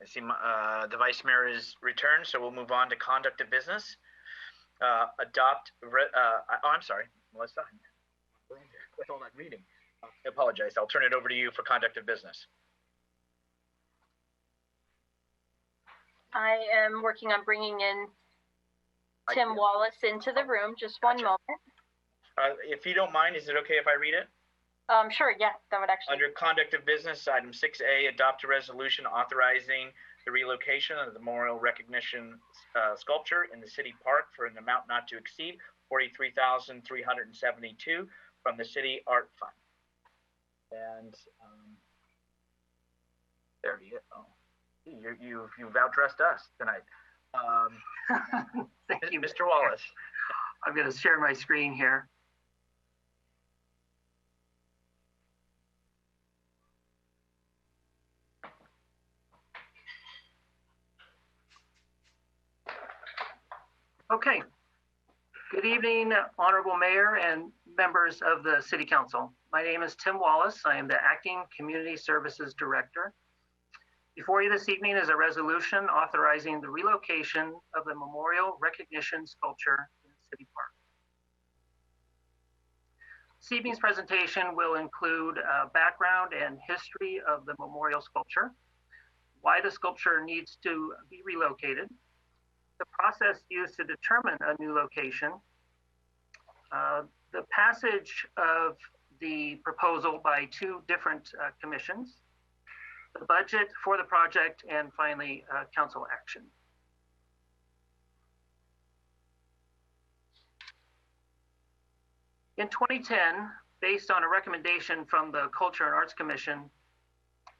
I see the Vice Mayor is returned, so we'll move on to conduct of business. I'm sorry, Melissa. With all that reading. I apologize. I'll turn it over to you for conduct of business. I am working on bringing in Tim Wallace into the room. Just one moment. If you don't mind, is it okay if I read it? Sure, yeah, that would actually. Under conduct of business, item 6A, adopt a resolution authorizing the relocation of the memorial recognition sculpture in the city park for an amount not to exceed $43,372 from the City Art Fund. And there you go. Oh, you've outdressed us tonight. Thank you, Mr. Wallace. I'm going to share my screen here. Okay. Good evening, Honorable Mayor and members of the City Council. My name is Tim Wallace. I am the Acting Community Services Director. Before you this evening is a resolution authorizing the relocation of the memorial recognition sculpture in City Park. This evening's presentation will include background and history of the memorial sculpture, why the sculpture needs to be relocated, the process used to determine a new location, the passage of the proposal by two different commissions, the budget for the project, and finally, council action. In 2010, based on a recommendation from the Culture and Arts Commission,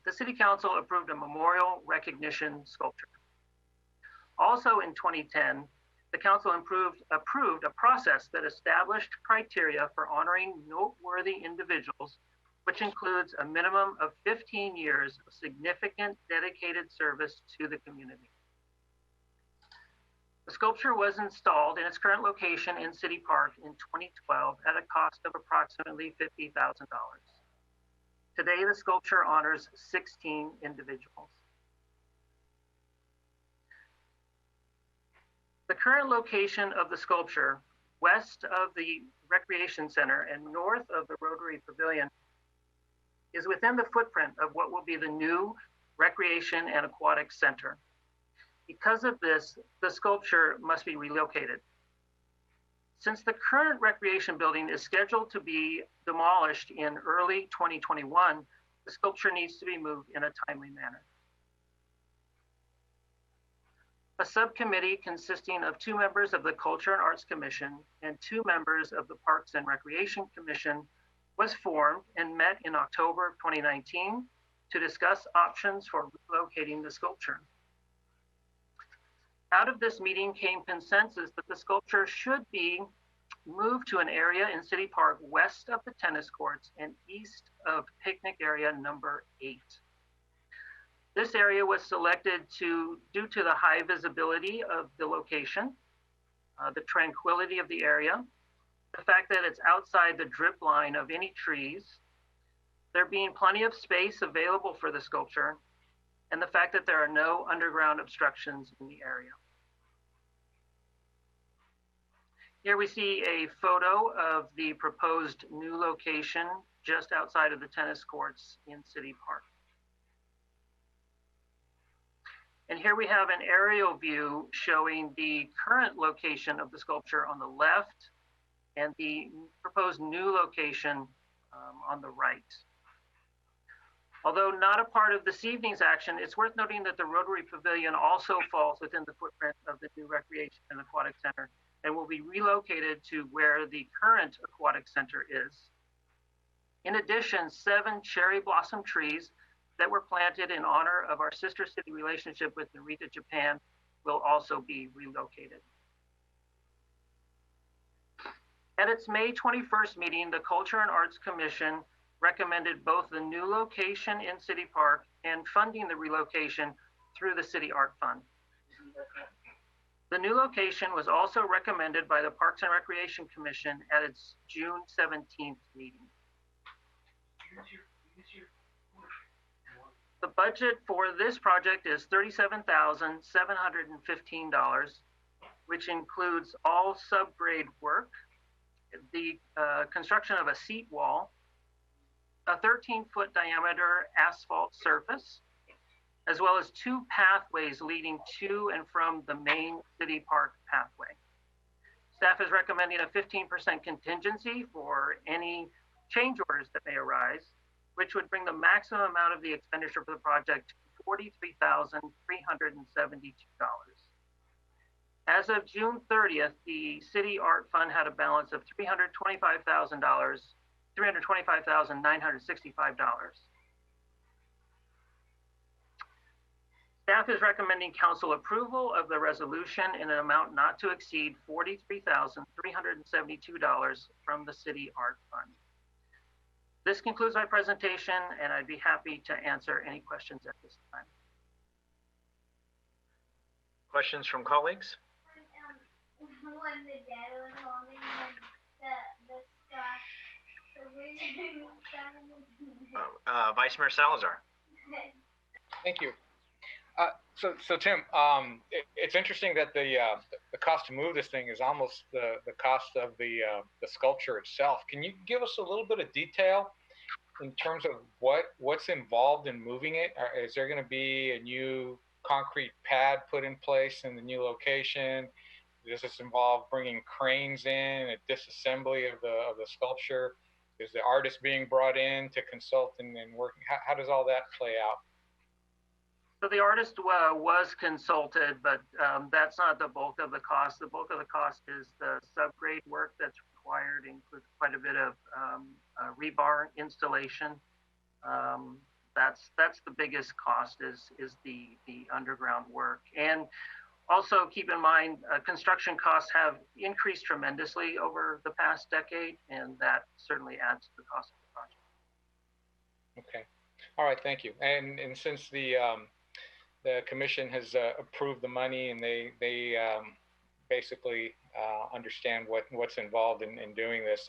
the City Council approved a memorial recognition sculpture. Also in 2010, the Council approved a process that established criteria for honoring noteworthy individuals, which includes a minimum of 15 years of significant dedicated service to the community. The sculpture was installed in its current location in City Park in 2012 at a cost of approximately $50,000. Today, the sculpture honors 16 individuals. The current location of the sculpture, west of the Recreation Center and north of the Rotary Pavilion, is within the footprint of what will be the new Recreation and Aquatic Center. Because of this, the sculpture must be relocated. Since the current recreation building is scheduled to be demolished in early 2021, the sculpture needs to be moved in a timely manner. A subcommittee consisting of 2 members of the Culture and Arts Commission and 2 members of the Parks and Recreation Commission was formed and met in October of 2019 to discuss options for relocating the sculpture. Out of this meeting came consensus that the sculpture should be moved to an area in City Park west of the tennis courts and east of picnic area number 8. This area was selected due to the high visibility of the location, the tranquility of the area, the fact that it's outside the drip line of any trees, there being plenty of space available for the sculpture, and the fact that there are no underground obstructions in the area. Here we see a photo of the proposed new location just outside of the tennis courts in City Park. And here we have an aerial view showing the current location of the sculpture on the left and the proposed new location on the right. Although not a part of this evening's action, it's worth noting that the Rotary Pavilion also falls within the footprint of the new Recreation and Aquatic Center and will be relocated to where the current Aquatic Center is. In addition, 7 cherry blossom trees that were planted in honor of our sister city relationship with Narita, Japan, will also be relocated. At its May 21st meeting, the Culture and Arts Commission recommended both the new location in City Park and funding the relocation through the City Art Fund. The new location was also recommended by the Parks and Recreation Commission at its June 17th meeting. The budget for this project is $37,715, which includes all subgrade work, the construction of a seat wall, a 13-foot diameter asphalt surface, as well as 2 pathways leading to and from the main city park pathway. Staff is recommending a 15% contingency for any change orders that may arise, which would bring the maximum amount of the expenditure for the project to $43,372. As of June 30th, the City Art Fund had a balance of $325,965. Staff is recommending council approval of the resolution in an amount not to exceed $43,372 from the City Art Fund. This concludes my presentation, and I'd be happy to answer any questions at this time. Questions from colleagues? Vice Mayor Salazar. Thank you. So Tim, it's interesting that the cost to move this thing is almost the cost of the sculpture itself. Can you give us a little bit of detail in terms of what's involved in moving it? Is there going to be a new concrete pad put in place in the new location? Does this involve bringing cranes in, a disassembly of the sculpture? Is the artist being brought in to consult and working? How does all that play out? So the artist was consulted, but that's not the bulk of the cost. The bulk of the cost is the subgrade work that's required, includes quite a bit of rebar installation. That's the biggest cost is the underground work. And also keep in mind, construction costs have increased tremendously over the past decade, and that certainly adds to the cost of the project. Okay. All right. Thank you. And since the commission has approved the money and they basically understand what's involved in doing this,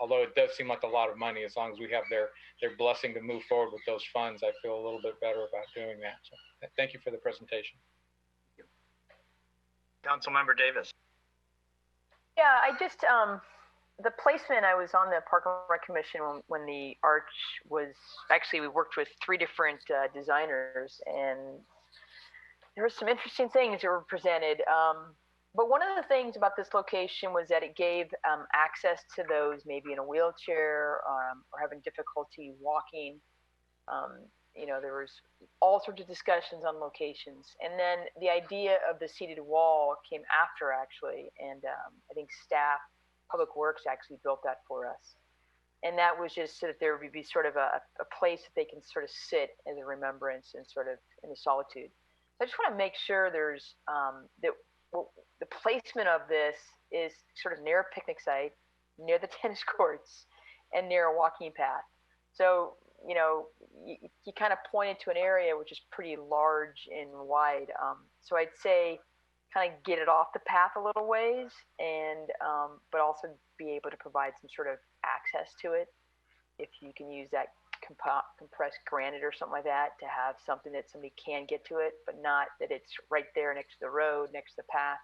although it does seem like a lot of money, as long as we have their blessing to move forward with those funds, I feel a little bit better about doing that. So thank you for the presentation. Councilmember Davis. Yeah, I just, the placement, I was on the Park and Rec Commission when the arch was, actually we worked with 3 different designers, and there were some interesting things that were presented. But one of the things about this location was that it gave access to those maybe in a wheelchair or having difficulty walking. There was all sorts of discussions on locations. And then the idea of the seated wall came after, actually. And I think staff, Public Works actually built that for us. And that was just so that there would be sort of a place that they can sort of sit as a remembrance and sort of in the solitude. So I just want to make sure there's the placement of this is sort of near a picnic site, near the tennis courts, and near a walking path. So, you kind of pointed to an area which is pretty large and wide. So I'd say kind of get it off the path a little ways, and but also be able to provide some sort of access to it. If you can use that compressed granite or something like that to have something that somebody can get to it, but not that it's right there next to the road, next to the path,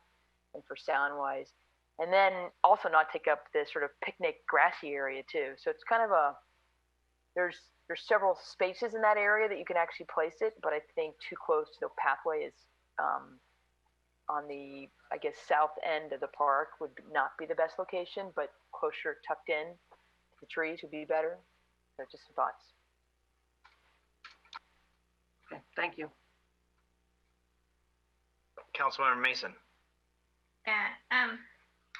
and for sound wise. And then also not take up this sort of picnic grassy area too. So it's kind of there's several spaces in that area that you can actually place it, but I think too close to the pathway is on the, I guess, south end of the park would not be the best location, but closer tucked in to the trees would be better. So just some thoughts. Okay, thank you. Councilmember Mason. Yeah, I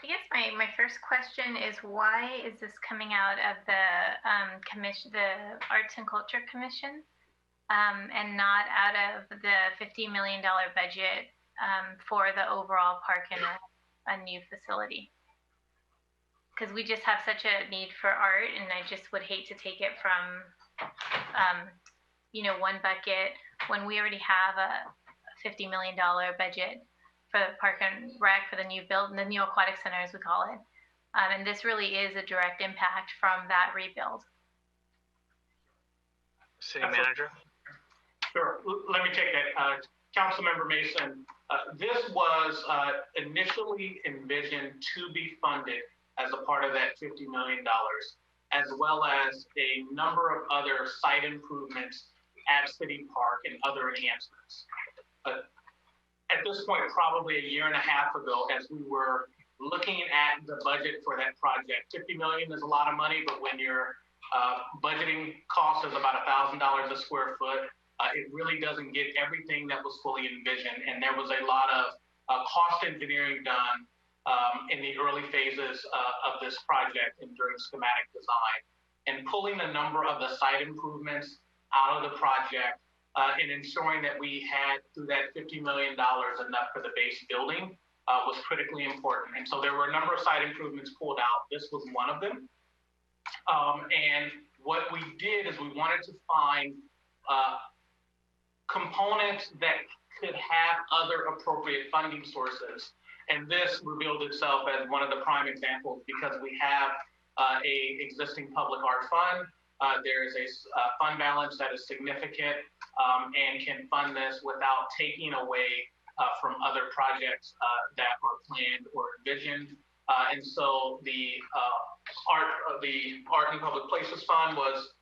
guess my first question is, why is this coming out of the commission, the Arts and Culture Commission, and not out of the $50 million budget for the overall park and a new facility? Because we just have such a need for art, and I just would hate to take it from, one bucket when we already have a $50 million budget for the Park and Rec, for the new build, the new aquatic center, as we call it. And this really is a direct impact from that rebuild. City Manager. Sure. Let me take that. Councilmember Mason, this was initially envisioned to be funded as a part of that $50 million, as well as a number of other site improvements at City Park and other enhancements. At this point, probably a year and a half ago, as we were looking at the budget for that project, $50 million is a lot of money, but when your budgeting cost is about $1,000 a square foot, it really doesn't get everything that was fully envisioned. And there was a lot of cost engineering done in the early phases of this project and during schematic design. And pulling a number of the site improvements out of the project and ensuring that we had, through that $50 million, enough for the base building was critically important. And so there were a number of site improvements pulled out. This was one of them. And what we did is we wanted to find components that could have other appropriate funding sources. And this revealed itself as one of the prime examples because we have a existing public art fund. There is a fund balance that is significant and can fund this without taking away from other projects that are planned or envisioned. And so the Art and Public Places Fund was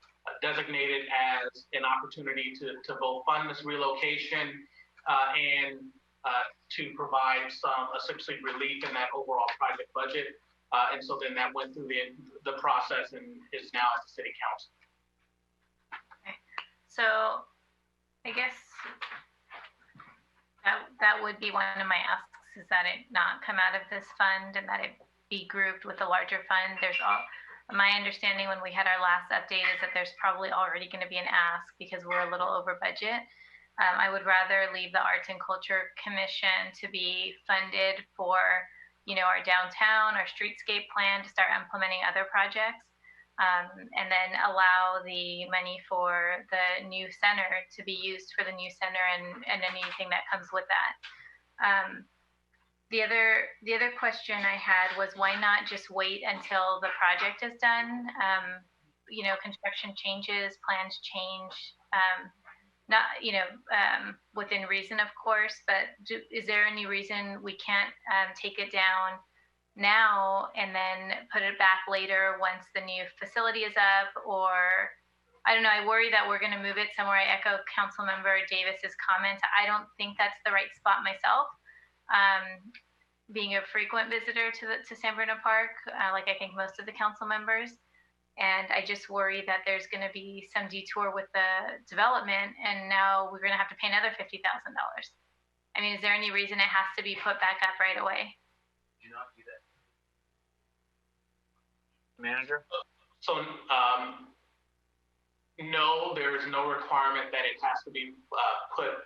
designated as an opportunity to both fund this relocation and to provide some essentially relief in that overall project budget. And so then that went through the process and is now at the City Council. Okay. So I guess that would be one of my asks, is that it not come out of this fund and that it be grouped with a larger fund. My understanding when we had our last update is that there's probably already going to be an ask because we're a little over budget. I would rather leave the Arts and Culture Commission to be funded for, our downtown, our streetscape plan to start implementing other projects, and then allow the money for the new center to be used for the new center and anything that comes with that. The other question I had was, why not just wait until the project is done? Construction changes, plans change, not within reason, of course. But is there any reason we can't take it down now and then put it back later once the new facility is up? Or I don't know. I worry that we're going to move it somewhere. I echo Councilmember Davis's comment. I don't think that's the right spot myself. Being a frequent visitor to San Bruno Park, like I think most of the council members, and I just worry that there's going to be some detour with the development, and now we're going to have to pay another $50,000. I mean, is there any reason it has to be put back up right away? Do not do that. Manager? So, no, there is no requirement that it has to be put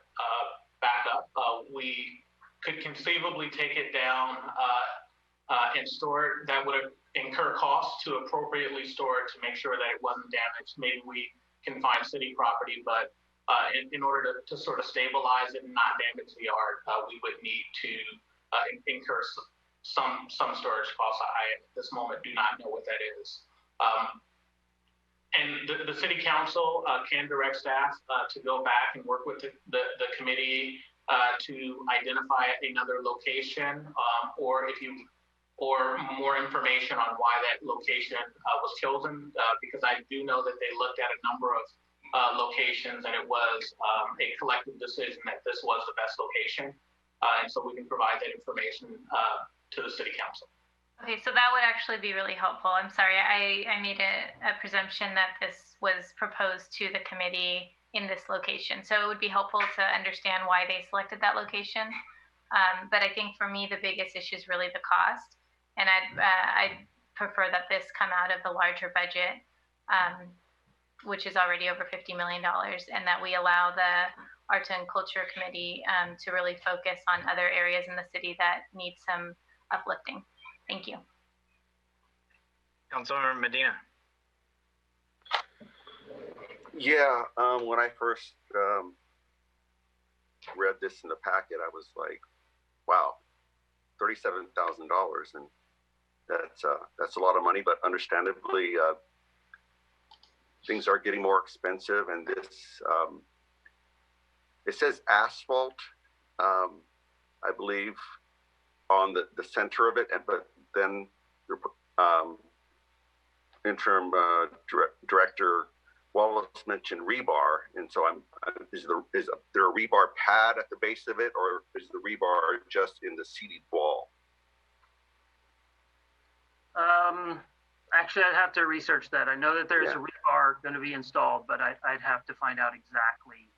back up. We could conceivably take it down and store it. That would incur costs to appropriately store it to make sure that it wasn't damaged. Maybe we can find city property, but in order to sort of stabilize it and not damage the art, we would need to incur some storage costs. I, at this moment, do not know what that is. And the city council can direct staff to go back and work with the committee to identify another location, or more information on why that location was chosen, because I do know that they looked at a number of locations and it was a collective decision that this was the best location. And so we can provide that information to the city council. Okay, so that would actually be really helpful. I'm sorry, I made a presumption that this was proposed to the committee in this location. So it would be helpful to understand why they selected that location. But I think for me, the biggest issue is really the cost. And I'd prefer that this come out of the larger budget, which is already over $50 million, and that we allow the Arts and Culture Committee to really focus on other areas in the city that need some uplifting. Thank you. Councilmember Medina. Yeah, when I first read this in the packet, I was like, wow, $37,000, and that's a lot of money. But understandably, things are getting more expensive, and it says asphalt, I believe, on the center of it, but then interim director Wallace mentioned rebar, and so is there a rebar pad at the base of it, or is the rebar just in the seated wall? Actually, I'd have to research that. I know that there's a rebar going to be installed, but I'd have to find out exactly.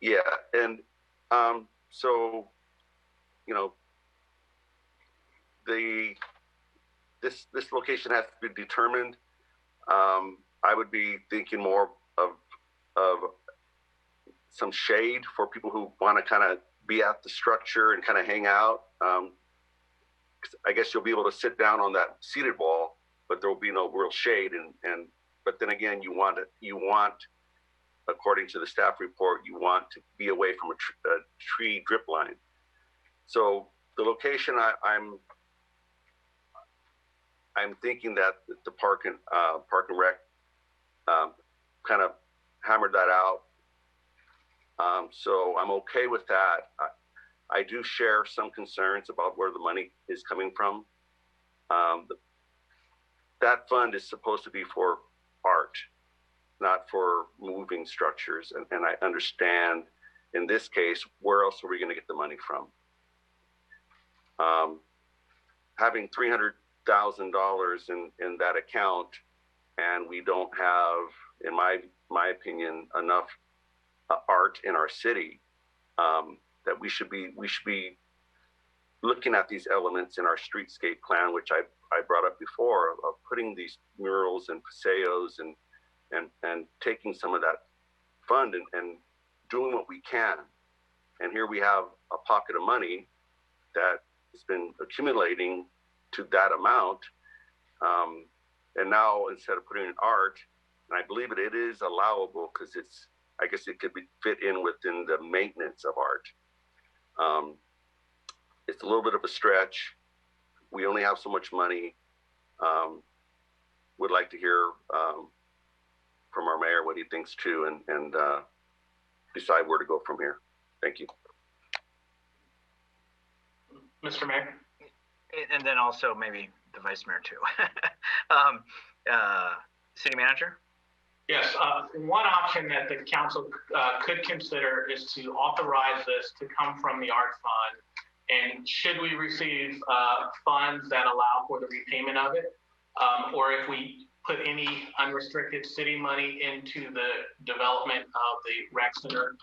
Yeah, and so, you know, this location has to be determined. I would be thinking more of some shade for people who want to kind of be at the structure and kind of hang out. I guess you'll be able to sit down on that seated wall, but there will be no real shade. But then again, you want, according to the staff report, you want to be away from a tree drip line. So the location, I'm thinking that the Park and Rec kind of hammered that out. So I'm okay with that. I do share some concerns about where the money is coming from. That fund is supposed to be for art, not for moving structures. And I understand in this case, where else are we going to get the money from? Having $300,000 in that account, and we don't have, in my opinion, enough art in our city, that we should be looking at these elements in our streetscape plan, which I brought up before, of putting these murals and paseos and taking some of that fund and doing what we can. And here we have a pocket of money that has been accumulating to that amount. And now instead of putting in art, and I believe it is allowable because I guess it could fit in within the maintenance of art. It's a little bit of a stretch. We only have so much money. Would like to hear from our mayor what he thinks too, and decide where to go from here. Thank you. Mr. Mayor? And then also maybe the vice mayor too. City manager? Yes, one option that the council could consider is to authorize this to come from the art fund. And should we receive funds that allow for the repayment of it, or if we put any unrestricted city money into the development of the rec center,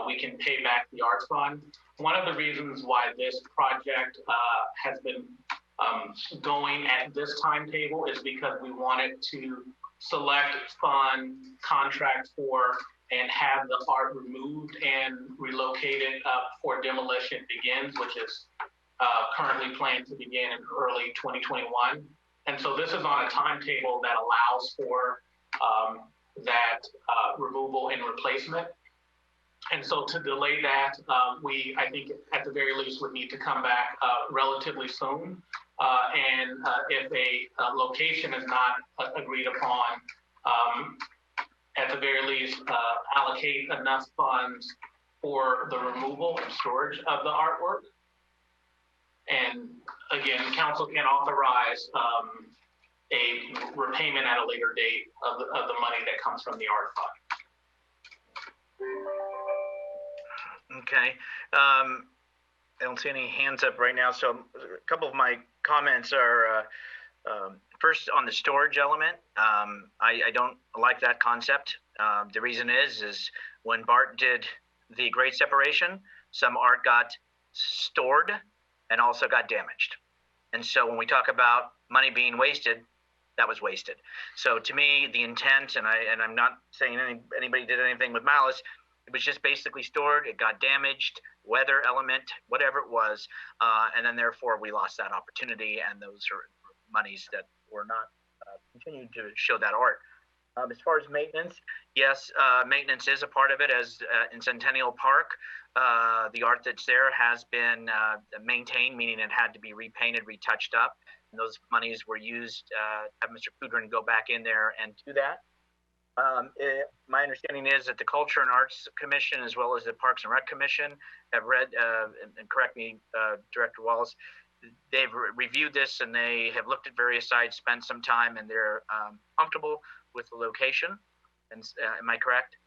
we can pay back the arts fund. One of the reasons why this project has been going at this timetable is because we wanted to select, fund, contract for, and have the art removed and relocated before demolition begins, which is currently planned to begin in early 2021. And so this is on a timetable that allows for that removal and replacement. And so to delay that, I think at the very least would need to come back relatively soon. And if a location is not agreed upon, at the very least allocate enough funds for the removal and storage of the artwork. And again, council can authorize a repayment at a later date of the money that comes from the art fund. Okay. I don't see any hands up right now. So a couple of my comments are, first on the storage element. I don't like that concept. The reason is when Bart did the grade separation, some art got stored and also got damaged. And so when we talk about money being wasted, that was wasted. So to me, the intent, and I'm not saying anybody did anything with malice, it was just basically stored, it got damaged, weather element, whatever it was, and then therefore we lost that opportunity, and those are monies that were not continued to show that art. As far as maintenance, yes, maintenance is a part of it. As in Centennial Park, the art that's there has been maintained, meaning it had to be repainted, retouched up. And those monies were used to have Mr. Kudrin go back in there and do that. My understanding is that the Culture and Arts Commission, as well as the Parks and Rec Commission, have read, and correct me, Director Wallace, they've reviewed this and they have looked at various sites, spent some time, and they're comfortable with the location. And am I correct?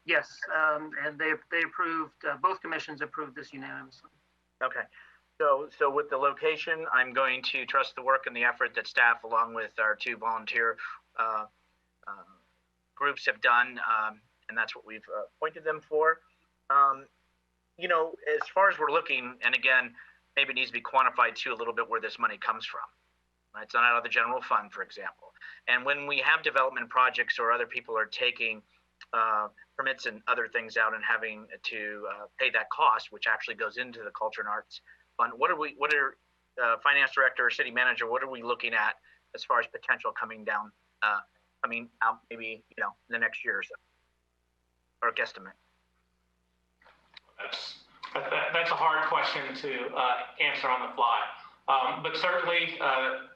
Yes, and they approved, both commissions approved this unanimously. Okay. So with the location, I'm going to trust the work and the effort that staff, along with our two volunteer groups, have done, and that's what we've appointed them for. You know, as far as we're looking, and again, maybe it needs to be quantified too a little bit where this money comes from. Right? It's not out of the general fund, for example. And when we have development projects or other people are taking permits and other things out and having to pay that cost, which actually goes into the Culture and Arts Fund, what are finance director or city manager, what are we looking at as far as potential coming out maybe, you know, the next year or so, or guesstimate? That's a hard question to answer on the fly. But certainly,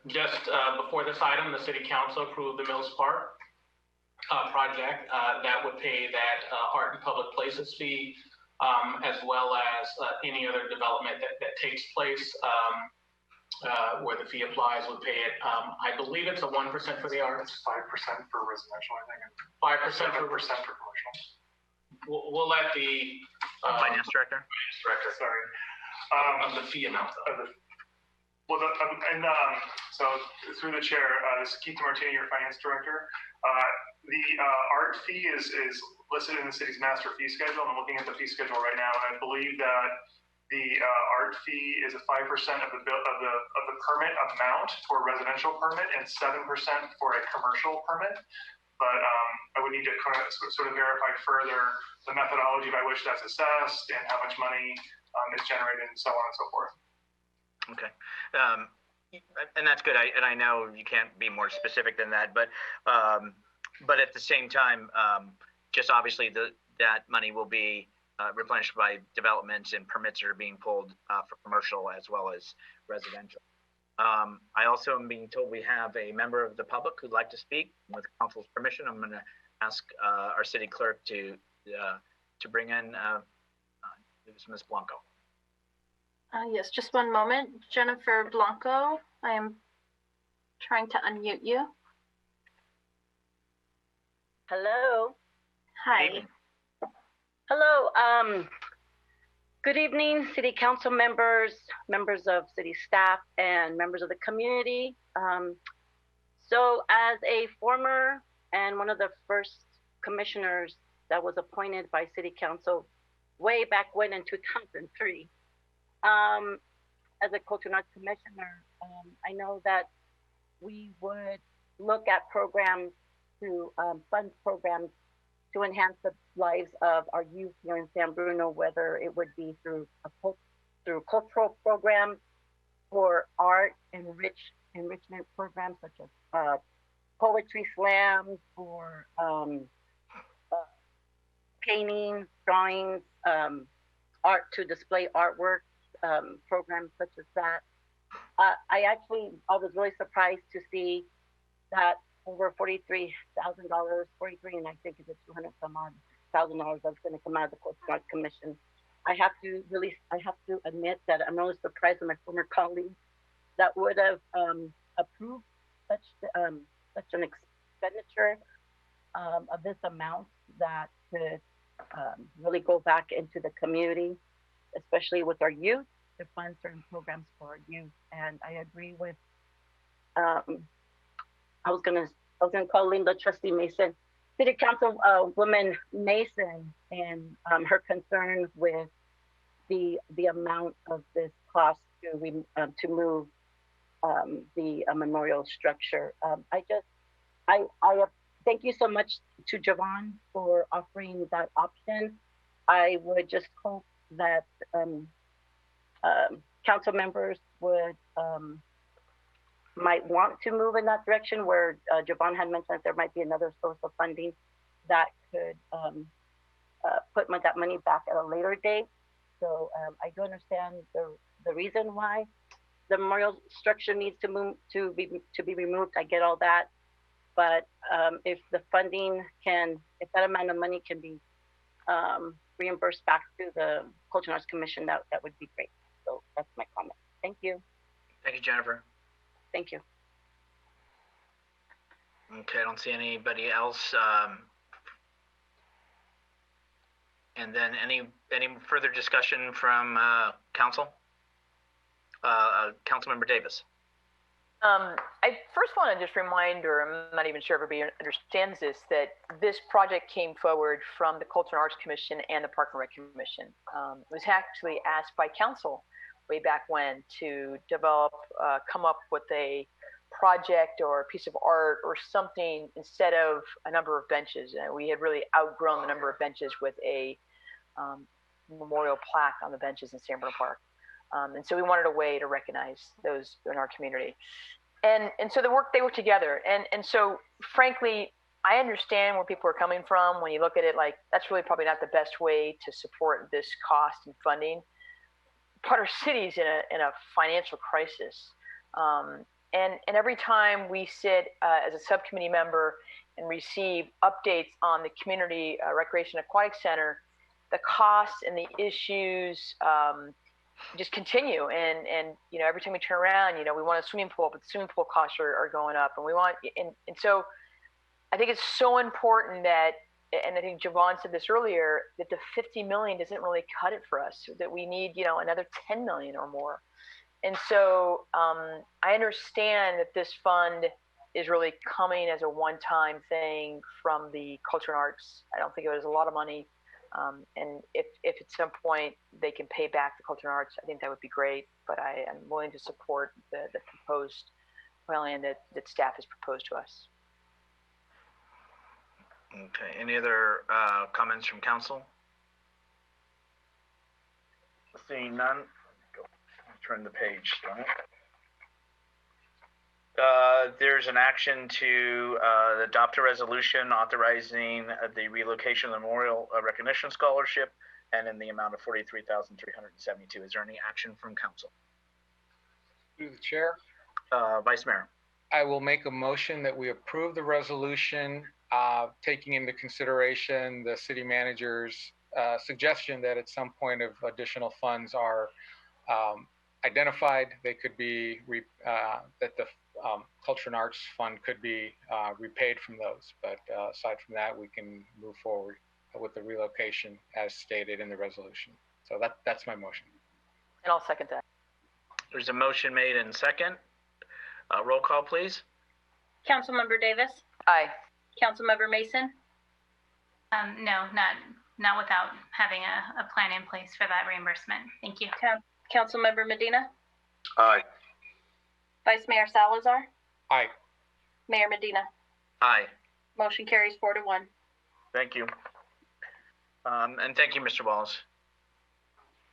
just before this item, the City Council approved the Mills Park project that would pay that art and public places fee, as well as any other development that takes place where the fee applies would pay it. I believe it's a 1% for the arts. 5% for residential, I think. 5% for commercial. We'll let the Finance director. Sorry. Of the fee amount. Well, so through the chair, this is Keith DeMartini, your finance director. The art fee is listed in the city's master fee schedule. I'm looking at the fee schedule right now, and I believe that the art fee is a 5% of the permit amount for a residential permit and 7% for a commercial permit. But I would need to kind of sort of verify further the methodology by which that's assessed and how much money is generated and so on and so forth. Okay. And that's good. I know you can't be more specific than that, but at the same time, just obviously that money will be replenished by developments and permits that are being pulled for commercial as well as residential. I also am being told we have a member of the public who'd like to speak. With council's permission, I'm going to ask our city clerk to bring in Ms. Blanco. Yes, just one moment. Jennifer Blanco, I am trying to unmute you. Hello. Hi. Hello. Good evening, city council members, members of city staff, and members of the community. So as a former and one of the first commissioners that was appointed by city council way back when in 2003, as a culture and arts commissioner, I know that we would look at programs to fund programs to enhance the lives of our youth here in San Bruno, whether it would be through cultural programs or art enrichment programs such as poetry slams or paintings, drawings, art to display artwork, programs such as that. I was really surprised to see that over $43,000, and I think it's $200 some odd thousand dollars that's going to come out of the Culture and Arts Commission. I have to admit that I'm really surprised with my former colleagues that would have approved such an expenditure of this amount that could really go back into the community, especially with our youth, to fund certain programs for our youth. And I agree with I was gonna call Linda Trustee Mason, City Council Woman Mason, and her concern with the amount of this cost to move the memorial structure. I thank you so much to Javon for offering that option. I would just hope that council members would might want to move in that direction, where Javon had mentioned that there might be another source of funding that could put that money back at a later date. So I do understand the reason why the memorial structure needs to be removed. I get all that, but if the funding if that amount of money can be reimbursed back to the Culture and Arts Commission, that would be great. So that's my comment. Thank you. Thank you, Jennifer. Thank you. Okay, I don't see anybody else. And then any further discussion from council? Councilmember Davis. I first want to just remind, or I'm not even sure everybody understands this, that this project came forward from the Culture and Arts Commission and the Park and Rec Commission. It was actually asked by council way back when to develop, come up with a project or a piece of art or something instead of a number of benches. And we had really outgrown the number of benches with a memorial plaque on the benches in San Bruno Park. And so we wanted a way to recognize those in our community. And so they work together. And so frankly, I understand where people are coming from when you look at it like that's really probably not the best way to support this cost and funding. But our city's in a financial crisis. And every time we sit as a subcommittee member and receive updates on the Community Recreation Aquatic Center, the costs and the issues just continue. And you know, every time we turn around, you know, we want a swimming pool, but the swimming pool costs are going up. And we want, and so I think it's so important that, and I think Javon said this earlier, that the 50 million doesn't really cut it for us, that we need, you know, another 10 million or more. And so I understand that this fund is really coming as a one-time thing from the Culture and Arts. I don't think it was a lot of money. And if at some point they can pay back the Culture and Arts, I think that would be great. But I am willing to support the proposed plan that staff has proposed to us. Okay, any other comments from council? Seeing none, turn the page. There's an action to adopt a resolution authorizing the relocation of the Memorial Recognition Scholarship and in the amount of $43,372. Is there any action from council? Through the chair. Vice Mayor. I will make a motion that we approve the resolution, taking into consideration the city manager's suggestion that at some point if additional funds are identified, they could be, that the Culture and Arts Fund could be repaid from those. But aside from that, we can move forward with the relocation as stated in the resolution. So that's my motion. And I'll second that. There's a motion made and second. Roll call, please. Councilmember Davis? Aye. Councilmember Mason? No, not without having a plan in place for that reimbursement. Thank you. Councilmember Medina? Aye. Vice Mayor Salazar? Aye. Mayor Medina? Aye. Motion carries 4-1. Thank you. And thank you, Mr. Wallace.